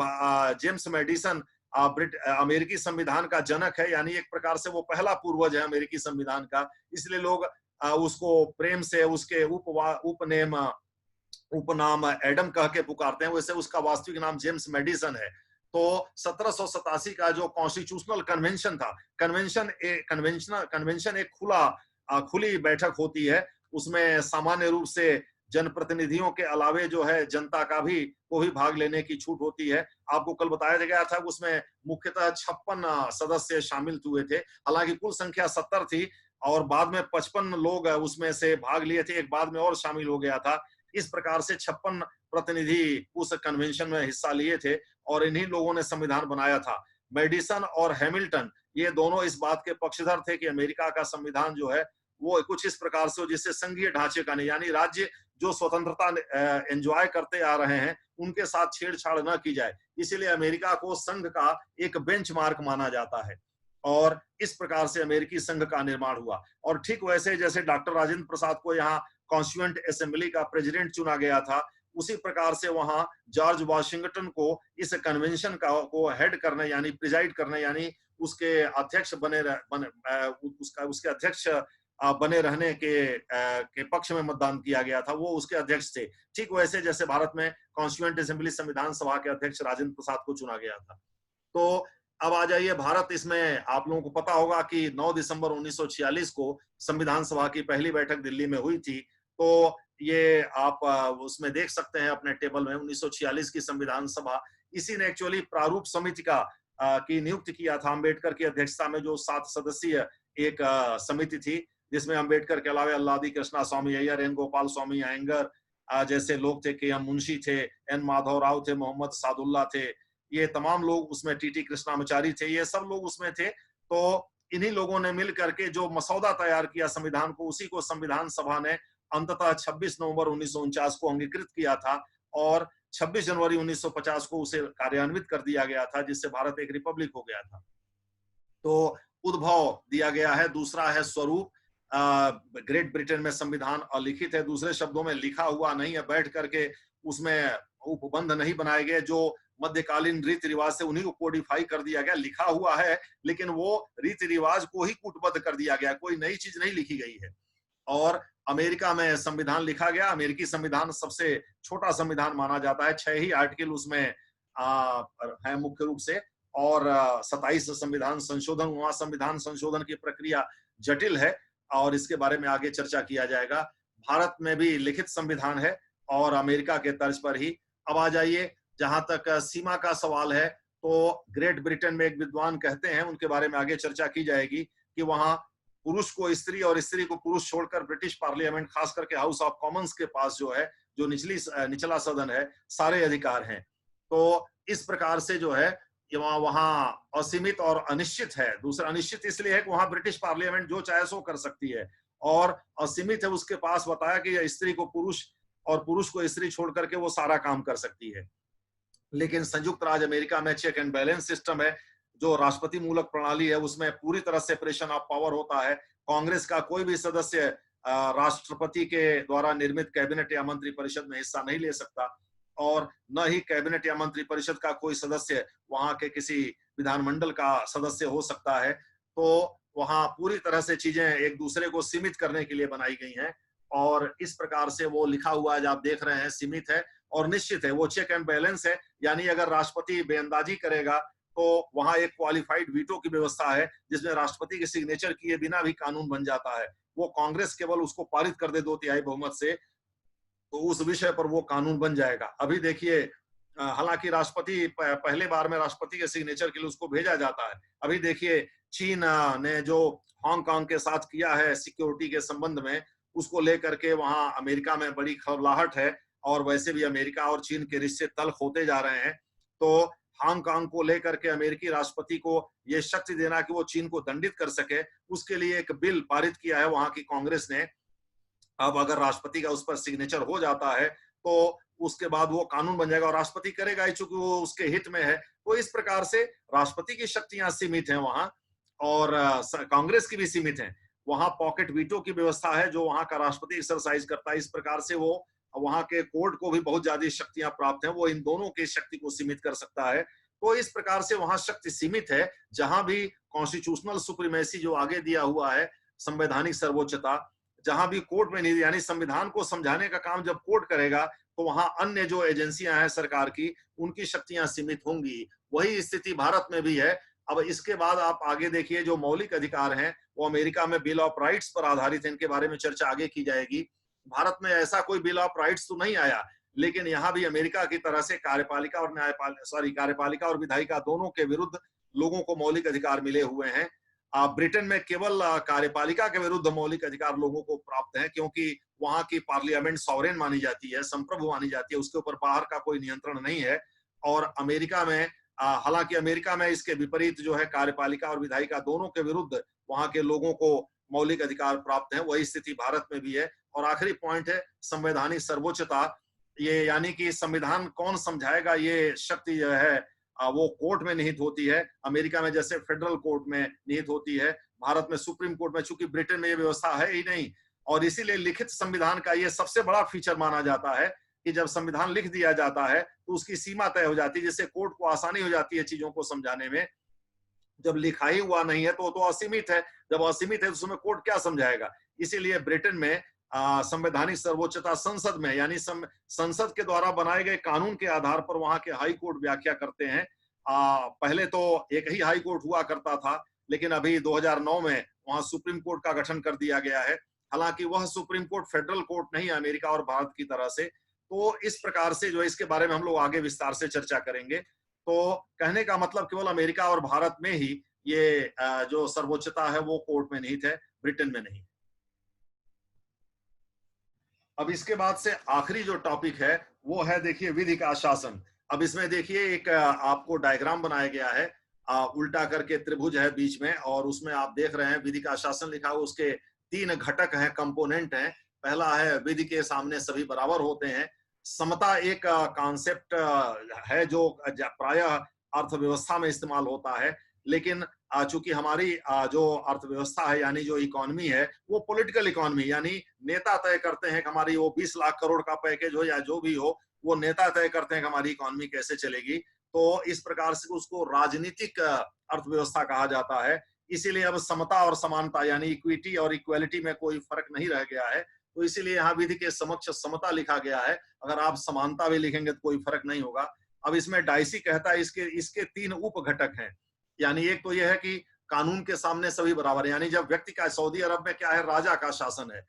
S1: जेम्स मेडिसन अमेरिकी संविधान का जनक है, यानी एक प्रकार से वो पहला पूर्वज है अमेरिकी संविधान का, इसलिए लोग उसको प्रेम से उसके उपनाम एडम कह के पुकारते हैं। वैसे उसका वास्तविक नाम जेम्स मेडिसन है। तो 1787 का जो कॉन्स्टिट्यूशनल कन्वेंशन था, कन्वेंशन एक खुली बैठक होती है, उसमें सामान्य रूप से जनप्रतिनिधियों के अलावे जो है जनता का भी को भी भाग लेने की छूट होती है। आपको कल बताया गया था, उसमें मुख्यतः 56 सदस्य शामिल हुए थे, हालांकि कुल संख्या 70 थी और बाद में 55 लोग उसमें से भाग लिए थे, एक बाद में और शामिल हो गया था। इस प्रकार से 56 प्रतिनिधि उस कन्वेंशन में हिस्सा लिए थे और इन्हीं लोगों ने संविधान बनाया था। मेडिसन और हैमिल्टन ये दोनों इस बात के पक्षधर थे कि अमेरिका का संविधान जो है वो कुछ इस प्रकार से हो जिससे संघीय ढांचे का नहीं, यानी राज्य जो स्वतंत्रता एंजॉय करते आ रहे हैं उनके साथ छेड़छाड़ न की जाए। इसीलिए अमेरिका को संघ का एक बेंचमार्क माना जाता है और इस प्रकार से अमेरिकी संघ का निर्माण हुआ। और ठीक वैसे जैसे डॉक्टर राजेंद्र प्रसाद को यहाँ कॉन्स्टिट्यूएंट असेंबली का प्रेसिडेंट चुना गया था, उसी प्रकार से वहां जॉर्ज वाशिंगटन को इस कन्वेंशन का को हेड करने यानी प्रिजाइड करने यानी उसके अध्यक्ष उसके अध्यक्ष बने रहने के पक्ष में मतदान किया गया था, वो उसके अध्यक्ष थे। ठीक वैसे जैसे भारत में कॉन्स्टिट्यूएंट असेंबली संविधान सभा के अध्यक्ष राजेंद्र प्रसाद को चुना गया था। तो अब आ जाइए भारत, इसमें आप लोगों को पता होगा कि 9 दिसंबर 1946 को संविधान सभा की पहली बैठक दिल्ली में हुई थी। तो ये आप उसमें देख सकते हैं अपने टेबल में 1946 की संविधान सभा, इसी ने एक्चुअली प्रारूप समिति की नियुक्ति किया था अम्बेडकर की अध्यक्षता में, जो 7 सदस्यीय एक समिति थी, जिसमें अम्बेडकर के अलावा अल्लादी कृष्णा स्वामी अय्यर, एन गोपाल स्वामी अयंगर जैसे लोग थे, के एम मुंशी थे, एन माधव राव थे, मोहम्मद सादुल्ला थे, ये तमाम लोग उसमें, टीटी कृष्णामाचारी थे, ये सब लोग उसमें थे। तो इन्हीं लोगों ने मिल करके जो मसौदा तैयार किया संविधान को, उसी को संविधान सभा ने अंततः 26 नवंबर 1949 को अंगीकृत किया था और 26 जनवरी 1950 को उसे कार्यान्वित कर दिया गया था, जिससे भारत एक रिपब्लिक हो गया था। तो उद्भव दिया गया है, दूसरा है स्वरूप। ग्रेट ब्रिटेन में संविधान अलिखित है, दूसरे शब्दों में लिखा हुआ नहीं है, बैठ करके उसमें उपबंध नहीं बनाए गए, जो मध्यकालीन रीति रिवाज से उन्हीं को कोडिफाई कर दिया गया। लिखा हुआ है लेकिन वो रीति रिवाज को ही कूटबद्ध कर दिया गया, कोई नई चीज नहीं लिखी गई है। और अमेरिका में संविधान लिखा गया, अमेरिकी संविधान सबसे छोटा संविधान माना जाता है, 6 ही आर्टिकल उसमें है मुख्य रूप से, और 27 संविधान संशोधन, वहां संविधान संशोधन की प्रक्रिया जटिल है और इसके बारे में आगे चर्चा किया जाएगा। भारत में भी लिखित संविधान है और अमेरिका के तर्ज पर ही। अब आ जाइए, जहां तक सीमा का सवाल है, तो ग्रेट ब्रिटेन में एक विद्वान कहते हैं, उनके बारे में आगे चर्चा की जाएगी, कि वहां पुरुष को स्त्री और स्त्री को पुरुष छोड़कर ब्रिटिश पार्लियामेंट, खास करके हाउस ऑफ कॉमन्स के पास जो है, जो निचला सदन है, सारे अधिकार हैं। तो इस प्रकार से जो है वहां असीमित और अनिश्चित है। दूसरा अनिश्चित इसलिए है कि वहां ब्रिटिश पार्लियामेंट जो चाहे सो कर सकती है, और असीमित है उसके पास, बताया कि स्त्री को पुरुष और पुरुष को स्त्री छोड़ करके वो सारा काम कर सकती है। लेकिन संयुक्त राज्य अमेरिका में चेक एंड बैलेंस सिस्टम है, जो राष्ट्रपति मूलक प्रणाली है, उसमें पूरी तरह सेपरेशन ऑफ पावर होता है। कांग्रेस का कोई भी सदस्य राष्ट्रपति के द्वारा निर्मित कैबिनेट या मंत्री परिषद में हिस्सा नहीं ले सकता, और न ही कैबिनेट या मंत्री परिषद का कोई सदस्य वहां के किसी विधानमंडल का सदस्य हो सकता है। तो वहां पूरी तरह से चीजें एक दूसरे को सीमित करने के लिए बनाई गई हैं, और इस प्रकार से वो लिखा हुआ है, जो आप देख रहे हैं, सीमित है और निश्चित है। वो चेक एंड बैलेंस है, यानी अगर राष्ट्रपति बेअंदाजी करेगा तो वहां एक क्वालिफाइड वीटो की व्यवस्था है, जिसमें राष्ट्रपति के सिग्नेचर किए बिना भी कानून बन जाता है। वो कांग्रेस केवल उसको पारित कर दे 2/3 बहुमत से, तो उस विषय पर वो कानून बन जाएगा। अभी देखिए, हालांकि राष्ट्रपति पहले बार में राष्ट्रपति के सिग्नेचर के लिए उसको भेजा जाता है। अभी देखिए, चीन ने जो हांगकांग के साथ किया है सिक्योरिटी के संबंध में, उसको लेकर के वहां अमेरिका में बड़ी खलबलाहट है, और वैसे भी अमेरिका और चीन के रिश्ते तल्ख होते जा रहे हैं। तो हांगकांग को लेकर के अमेरिकी राष्ट्रपति को ये शक्ति देना कि वो चीन को दंडित कर सके, उसके लिए एक बिल पारित किया है वहां की कांग्रेस ने। अब अगर राष्ट्रपति का उस पर सिग्नेचर हो जाता है तो उसके बाद वो कानून बन जाएगा, और राष्ट्रपति करेगा ही, चूंकि वो उसके हित में है। तो इस प्रकार से राष्ट्रपति की शक्तियां सीमित हैं वहां, और कांग्रेस की भी सीमित है। वहां पॉकेट वीटो की व्यवस्था है, जो वहां का राष्ट्रपति एक्सरसाइज करता है। इस प्रकार से वो वहां के कोर्ट को भी बहुत ज्यादा शक्तियां प्राप्त हैं, वो इन दोनों की शक्ति को सीमित कर सकता है। तो इस प्रकार से वहां शक्ति सीमित है। जहां भी कॉन्स्टिट्यूशनल सुप्रीमेसी जो आगे दिया हुआ है, संवैधानिक सर्वोच्चता, जहां भी कोर्ट में नहीं, यानी संविधान को समझाने का काम जब कोर्ट करेगा, तो वहां अन्य जो एजेंसियां हैं सरकार की, उनकी शक्तियां सीमित होंगी। वही स्थिति भारत में भी है। अब इसके बाद आप आगे देखिए, जो मौलिक अधिकार हैं, वो अमेरिका में बिल ऑफ राइट्स पर आधारित है। इनके बारे में चर्चा आगे की जाएगी। भारत में ऐसा कोई बिल ऑफ राइट्स तो नहीं आया, लेकिन यहाँ भी अमेरिका की तरह से कार्यपालिका और विधायिका दोनों के विरुद्ध लोगों को मौलिक अधिकार मिले हुए हैं। ब्रिटेन में केवल कार्यपालिका के विरुद्ध मौलिक अधिकार लोगों को प्राप्त है, क्योंकि वहां की पार्लियामेंट सॉवरेन मानी जाती है, संप्रभु मानी जाती है, उसके ऊपर बाहर का कोई नियंत्रण नहीं है। और अमेरिका में, हालांकि अमेरिका में इसके विपरीत जो है, कार्यपालिका और विधायिका दोनों के विरुद्ध वहां के लोगों को मौलिक अधिकार प्राप्त है। वही स्थिति भारत में भी है। और आखिरी पॉइंट है संवैधानिक सर्वोच्चता। ये यानी कि संविधान कौन समझाएगा, ये शक्ति जो है वो कोर्ट में निहित होती है। अमेरिका में जैसे फेडरल कोर्ट में निहित होती है, भारत में सुप्रीम कोर्ट में। चूंकि ब्रिटेन में ये व्यवस्था है ही नहीं, और इसीलिए लिखित संविधान का ये सबसे बड़ा फीचर माना जाता है कि जब संविधान लिख दिया जाता है तो उसकी सीमा तय हो जाती है, जिससे कोर्ट को आसानी हो जाती है चीजों को समझाने में। जब लिखा ही हुआ नहीं है तो असीमित है। जब असीमित है तो उसमें कोर्ट क्या समझाएगा? इसीलिए ब्रिटेन में संवैधानिक सर्वोच्चता संसद में, यानी संसद के द्वारा बनाए गए कानून के आधार पर वहां के हाई कोर्ट व्याख्या करते हैं। पहले तो एक ही हाई कोर्ट हुआ करता था, लेकिन अभी 2009 में वहां सुप्रीम कोर्ट का गठन कर दिया गया है। हालांकि वह सुप्रीम कोर्ट फेडरल कोर्ट नहीं है अमेरिका और भारत की तरह से। तो इस प्रकार से जो है, इसके बारे में हम लोग आगे विस्तार से चर्चा करेंगे। तो कहने का मतलब केवल अमेरिका और भारत में ही ये जो सर्वोच्चता है वो कोर्ट में निहित है, ब्रिटेन में नहीं। अब इसके बाद से आखिरी जो टॉपिक है वो है, देखिए, विधि का शासन। अब इसमें देखिए एक आपको डायग्राम बनाया गया है, उल्टा करके त्रिभुज है बीच में, और उसमें आप देख रहे हैं विधि का शासन लिखा हुआ। उसके 3 घटक हैं, कंपोनेंट हैं। पहला है विधि के सामने सभी बराबर होते हैं। समता एक कॉन्सेप्ट है जो प्रायः अर्थव्यवस्था में इस्तेमाल होता है, लेकिन चूंकि हमारी जो अर्थव्यवस्था है, यानी जो इकोनॉमी है, वो पॉलिटिकल इकोनॉमी, यानी नेता तय करते हैं कि हमारी वो 20 लाख करोड़ का पैकेज हो या जो भी हो, वो नेता तय करते हैं कि हमारी इकोनॉमी कैसे चलेगी। तो इस प्रकार से उसको राजनीतिक अर्थव्यवस्था कहा जाता है। इसीलिए अब समता और समानता, यानी इक्विटी और इक्वालिटी में कोई फर्क नहीं रह गया है। तो इसीलिए यहाँ विधि के समक्ष समता लिखा गया है। अगर आप समानता भी लिखेंगे तो कोई फर्क नहीं होगा। अब इसमें डाइसी कहता है इसके इसके 3 उप घटक हैं। यानी एक तो यह है कि कानून के सामने सभी बराबर है, यानी जब व्यक्ति का, सऊदी अरब में क्या है, राजा का शासन है।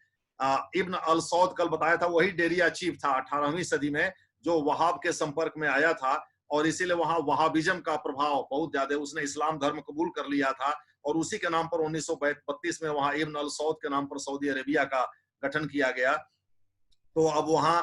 S1: इब्न अल सौद कल बताया था, वही डेरिया चीफ था 18वीं सदी में, जो वहाब के संपर्क में आया था, और इसीलिए वहां वहाबिज्म का प्रभाव बहुत ज्यादा, उसने इस्लाम धर्म कबूल कर लिया था, और उसी के नाम पर 1932 में वहां इब्न अल सौद के नाम पर सऊदी अरेबिया का गठन किया गया। तो अब वहां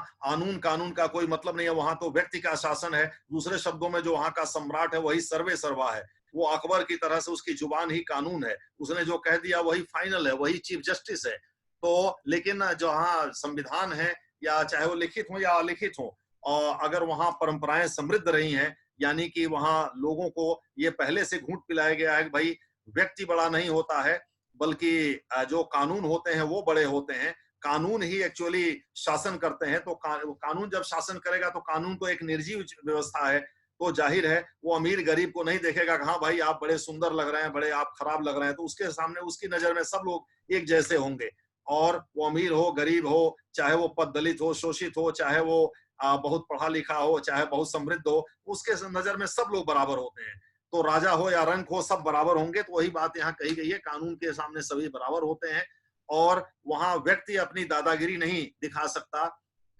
S1: कानून का कोई मतलब नहीं है, वहां तो व्यक्ति का शासन है। दूसरे शब्दों में जो वहां का सम्राट है वही सर्वे सर्वा है। वो अकबर की तरह से उसकी जुबान ही कानून है, उसने जो कह दिया वही फाइनल है, वही चीफ जस्टिस है। तो लेकिन जो हाँ संविधान है, या चाहे वो लिखित हो या अलिखित हो, और अगर वहां परंपराएं समृद्ध रही हैं, यानी कि वहां लोगों को ये पहले से घूट पिलाया गया है कि भाई व्यक्ति बड़ा नहीं होता है, बल्कि जो कानून होते हैं वो बड़े होते हैं। कानून ही एक्चुअली शासन करते हैं। तो कानून जब शासन करेगा तो कानून तो एक निर्जीव व्यवस्था है, तो जाहिर है वो अमीर गरीब को नहीं देखेगा कि हाँ भाई आप बड़े सुंदर लग रहे हैं, बड़े आप खराब लग रहे हैं, तो उसके सामने उसकी नजर में सब लोग एक जैसे होंगे। और वो अमीर हो गरीब हो, चाहे वो पद दलित हो, शोषित हो, चाहे वो बहुत पढ़ा लिखा हो, चाहे बहुत समृद्ध हो, उसके नजर में सब लोग बराबर होते हैं। तो राजा हो या रंक हो, सब बराबर होंगे। तो वही बात यहाँ कही गई है, कानून के सामने सभी बराबर होते हैं, और वहां व्यक्ति अपनी दादागिरी नहीं दिखा सकता।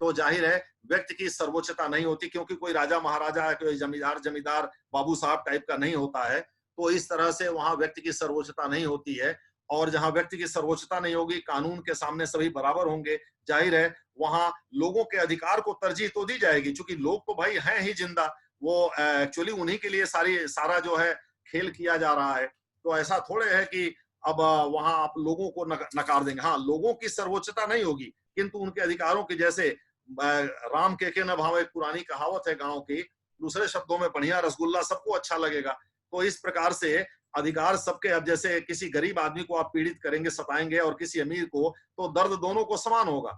S1: तो जाहिर है व्यक्ति की सर्वोच्चता नहीं होती, क्योंकि कोई राजा महाराजा, कोई जमींदार बाबू साहब टाइप का नहीं होता है। तो इस तरह से वहां व्यक्ति की सर्वोच्चता नहीं होती है। और जहां व्यक्ति की सर्वोच्चता नहीं होगी, कानून के सामने सभी बराबर होंगे, जाहिर है वहां लोगों के अधिकार को तरजीह तो दी जाएगी, क्योंकि लोग तो भाई हैं ही जिंदा, वो एक्चुअली उन्हीं के लिए सारा जो है खेल किया जा रहा है। तो ऐसा थोड़े है कि अब वहां आप लोगों को नकार देंगे। हाँ, लोगों की सर्वोच्चता नहीं होगी, किंतु उनके अधिकारों की, जैसे राम के न भाव, एक पुरानी कहावत है गांव की, दूसरे शब्दों में बढ़िया रसगुल्ला सबको अच्छा लगेगा। तो इस प्रकार से अधिकार सबके, अब जैसे किसी गरीब आदमी को आप पीड़ित करेंगे, सताएंगे, और किसी अमीर को, तो दर्द दोनों को समान होगा।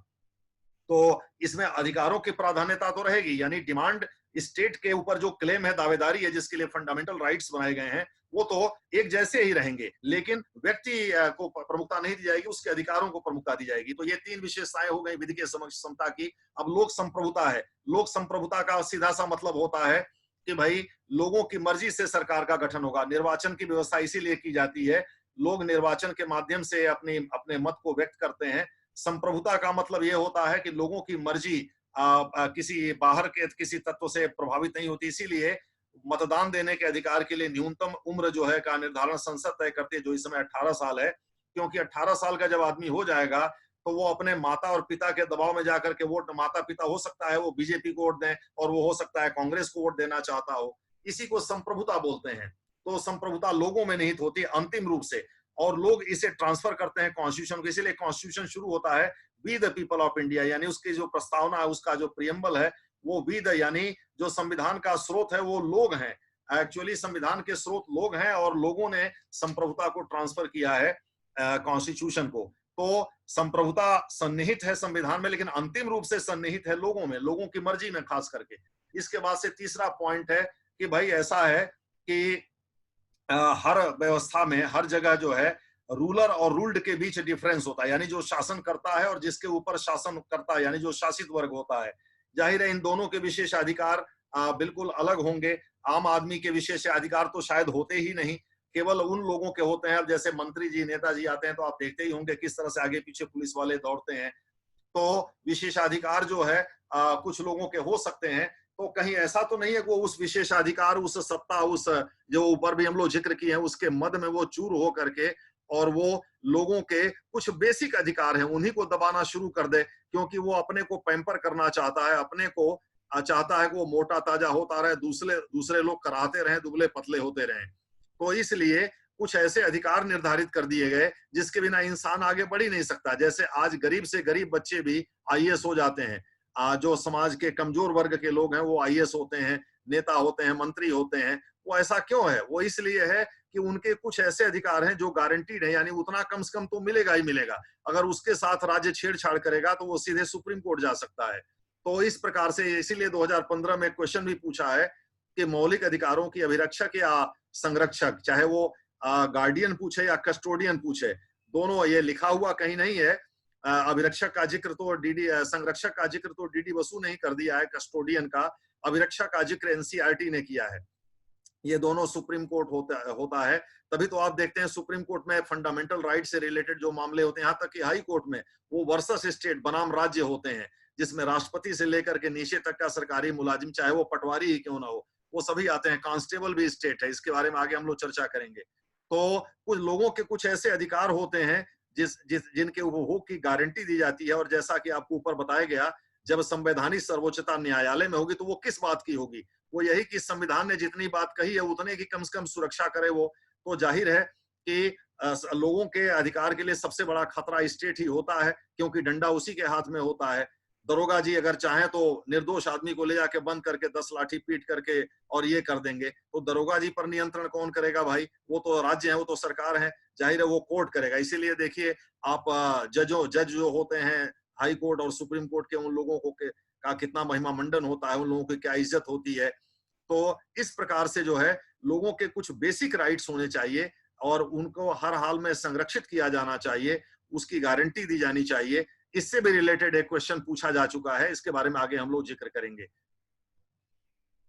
S1: तो इसमें अधिकारों की प्राधान्यता तो रहेगी, यानी डिमांड, स्टेट के ऊपर जो क्लेम है, दावेदारी है, जिसके लिए फंडामेंटल राइट्स बनाए गए हैं, वो तो एक जैसे ही रहेंगे, लेकिन व्यक्ति को प्रमुखता नहीं दी जाएगी, उसके अधिकारों को प्रमुखता दी जाएगी। तो ये 3 विशेषताएं हो गई विधि के समक्ष समता की। अब लोक संप्रभुता है। लोक संप्रभुता का सीधा सा मतलब होता है कि भाई लोगों की मर्जी से सरकार का गठन होगा। निर्वाचन की व्यवस्था इसीलिए की जाती है, लोग निर्वाचन के माध्यम से अपने अपने मत को व्यक्त करते हैं। संप्रभुता का मतलब यह होता है कि लोगों की मर्जी किसी बाहर के किसी तत्व से प्रभावित नहीं होती। इसीलिए मतदान देने के अधिकार के लिए न्यूनतम उम्र जो है का निर्धारण संसद तय करती है, जो इस समय 18 साल है। क्योंकि 18 साल का जब आदमी हो जाएगा तो वो अपने माता और पिता के दबाव में जाकर के वोट, माता पिता हो सकता है वो बीजेपी को वोट दें, और वो हो सकता है कांग्रेस को वोट देना चाहता हो। इसी को संप्रभुता बोलते हैं। तो संप्रभुता लोगों में निहित होती है अंतिम रूप से, और लोग इसे ट्रांसफर करते हैं कॉन्स्टिट्यूशन को। इसीलिए कॉन्स्टिट्यूशन शुरू होता है we the people of India, यानी उसकी जो प्रस्तावना है, उसका जो प्रियम्बल है, वो वी द, यानी जो संविधान का स्रोत है वो लोग हैं। एक्चुअली संविधान के स्रोत लोग हैं, और लोगों ने संप्रभुता को ट्रांसफर किया है कॉन्स्टिट्यूशन को। तो संप्रभुता सन्निहित है संविधान में, लेकिन अंतिम रूप से सन्निहित है लोगों में, लोगों की मर्जी में खास करके। इसके बाद से तीसरा पॉइंट है कि भाई ऐसा है कि हर व्यवस्था में हर जगह जो है रूलर और रूल्ड के बीच डिफरेंस होता है, यानी जो शासन करता है और जिसके ऊपर शासन करता है, यानी जो शासित वर्ग होता है। जाहिर है इन दोनों के विशेषाधिकार बिल्कुल अलग होंगे। आम आदमी के विशेषाधिकार तो शायद होते ही नहीं, केवल उन लोगों के होते हैं। अब जैसे मंत्री जी, नेताजी आते हैं तो आप देखते ही होंगे किस तरह से आगे पीछे पुलिस वाले दौड़ते हैं। तो विशेषाधिकार जो है कुछ लोगों के हो सकते हैं। तो कहीं ऐसा तो नहीं है कि वो उस विशेषाधिकार, उस सत्ता, उस जो ऊपर भी हम लोग जिक्र किए हैं, उसके मद में वो चूर हो करके और वो लोगों के कुछ बेसिक अधिकार हैं उन्हीं को दबाना शुरू कर दे, क्योंकि वो अपने को पैम्पर करना चाहता है, अपने को चाहता है कि वो मोटा ताजा होता रहे, दूसरे दूसरे लोग कराहते रहें, दुबले पतले होते रहें। तो इसलिए कुछ ऐसे अधिकार निर्धारित कर दिए गए जिसके बिना इंसान आगे बढ़ ही नहीं सकता। जैसे आज गरीब से गरीब बच्चे भी आईएएस हो जाते हैं। जो समाज के कमजोर वर्ग के लोग हैं वो आईएएस होते हैं, नेता होते हैं, मंत्री होते हैं। वो ऐसा क्यों है? वो इसलिए है कि उनके कुछ ऐसे अधिकार हैं जो गारंटीड है, यानी उतना कम से कम तो मिलेगा ही मिलेगा। अगर उसके साथ राज्य छेड़छाड़ करेगा तो वो सीधे सुप्रीम कोर्ट जा सकता है। तो इस प्रकार से इसीलिए 2015 में क्वेश्चन भी पूछा है कि मौलिक अधिकारों की अभिरक्षक या संरक्षक, चाहे वो गार्डियन पूछे या कस्टोडियन पूछे, दोनों ये लिखा हुआ कहीं नहीं है। अभिरक्षक का जिक्र तो डीडी संरक्षक का जिक्र तो डीडी बसु ने ही कर दिया है, कस्टोडियन का। अभिरक्षक का जिक्र एनसीईआरटी ने किया है। ये दोनों सुप्रीम कोर्ट होता है। तभी तो आप देखते हैं सुप्रीम कोर्ट में फंडामेंटल राइट से रिलेटेड जो मामले होते हैं, यहाँ तक कि हाई कोर्ट में वो वर्सेस स्टेट बनाम राज्य होते हैं, जिसमें राष्ट्रपति से लेकर के नीचे तक का सरकारी मुलाजिम, चाहे वो पटवारी ही क्यों ना हो, वो सभी आते हैं। कांस्टेबल भी स्टेट है, इसके बारे में आगे हम लोग चर्चा करेंगे। तो कुछ लोगों के कुछ ऐसे अधिकार होते हैं जिनके उपभोग की गारंटी दी जाती है। और जैसा कि आपको ऊपर बताया गया, जब संवैधानिक सर्वोच्चता न्यायालय में होगी तो वो किस बात की होगी? वो यही कि संविधान ने जितनी बात कही है उतने की कम से कम सुरक्षा करे वो। तो जाहिर है कि लोगों के अधिकार के लिए सबसे बड़ा खतरा स्टेट ही होता है, क्योंकि डंडा उसी के हाथ में होता है। दरोगा जी अगर चाहें तो निर्दोष आदमी को ले जाके बंद करके 10 लाठी पीट करके और ये कर देंगे। तो दरोगा जी पर नियंत्रण कौन करेगा भाई? वो तो राज्य है, वो तो सरकार है। जाहिर है वो कोर्ट करेगा। इसीलिए देखिए आप जज जो होते हैं हाई कोर्ट और सुप्रीम कोर्ट के, उन लोगों को का कितना महिमा मंडन होता है, उन लोगों की क्या इज्जत होती है। तो इस प्रकार से जो है लोगों के कुछ बेसिक राइट्स होने चाहिए और उनको हर हाल में संरक्षित किया जाना चाहिए, उसकी गारंटी दी जानी चाहिए। इससे भी रिलेटेड एक क्वेश्चन पूछा जा चुका है, इसके बारे में आगे हम लोग जिक्र करेंगे।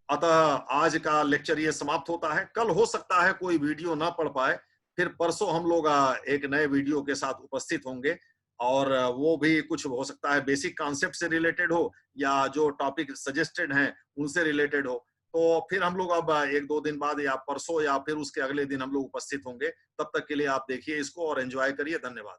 S1: अतः आज का लेक्चर ये समाप्त होता है। कल हो सकता है कोई वीडियो ना पढ़ पाए, फिर परसों हम लोग एक नए वीडियो के साथ उपस्थित होंगे और वो भी कुछ हो सकता है बेसिक कॉन्सेप्ट से रिलेटेड हो या जो टॉपिक सजेस्टेड हैं उनसे रिलेटेड हो। तो फिर हम लोग अब 1-2 दिन बाद या परसों या फिर उसके अगले दिन हम लोग उपस्थित होंगे। तब तक के लिए आप देखिए इसको और एंजॉय करिए। धन्यवाद।